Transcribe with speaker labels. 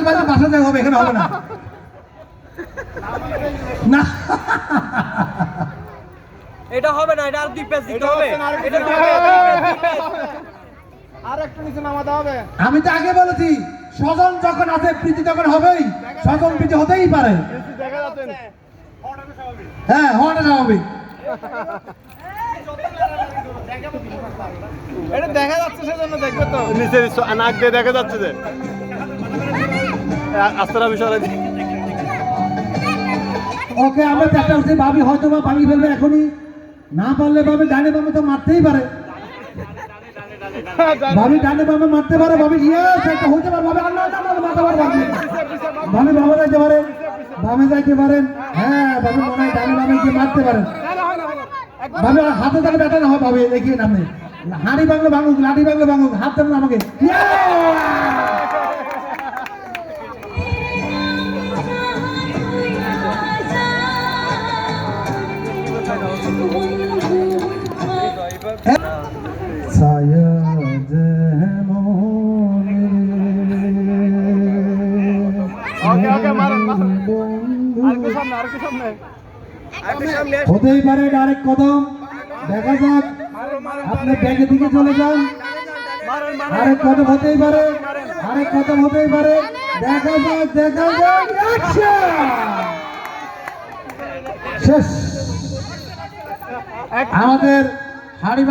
Speaker 1: Result বাজে বাসা যাই হবে, এখানে হবে না। না
Speaker 2: এটা হবে না, এটা আর 2 পেজ দিতে হবে। এটা
Speaker 3: আর একটু নিচে নামাতে হবে।
Speaker 1: আমি তো আগে বলেছি স্বজন যখন আছে প্রীতি তখন হবেই, স্বজন প্রীতি হতেই পারে।
Speaker 3: দেখা যাচ্ছে
Speaker 1: হ্যাঁ, হওয়াটা স্বাভাবিক।
Speaker 3: এটা দেখা যাচ্ছে, সেজন্য দেখবে তো নিচে নাক দিয়ে দেখা যাচ্ছে যে আস্তারা বিষয়।
Speaker 1: ওকে, আমরা চেষ্টা করছি, ভাবি হয়তো বা ভাঙি ফেলবে এখনই, না পারলে ভাবি ডানে বামে তো মারতেই পারে, ভাবি ডানে বামে মারতে পারে, ভাবি ইয়েস একটা হতে পারে, ভাবি আল্লাহ আল্লাহ মারতে পারে, ভাবি বামে যাইতে পারেন, বামে যাইতে পারেন। হ্যাঁ, ভাবি মনে হয় ডানে বামে গিয়ে মারতে পারেন। ভাবি হাতে তাকে ব্যথা না হয়, ভাবি দেখিয়ে নামে হাঁড়ি বাংলো ভাঙুক, লাঠি বাংলো ভাঙুক, হাত দেন আমাকে। হতেই পারে ডাইরেক্ট কদম, দেখা যাক, আপনি ব্যাগের দিকে চলে যান, আরেক কদম হতেই পারে, আরেক কদম হতেই পারে, দেখা যাক, দেখা যাক, শেষ। আমাদের হাড়ি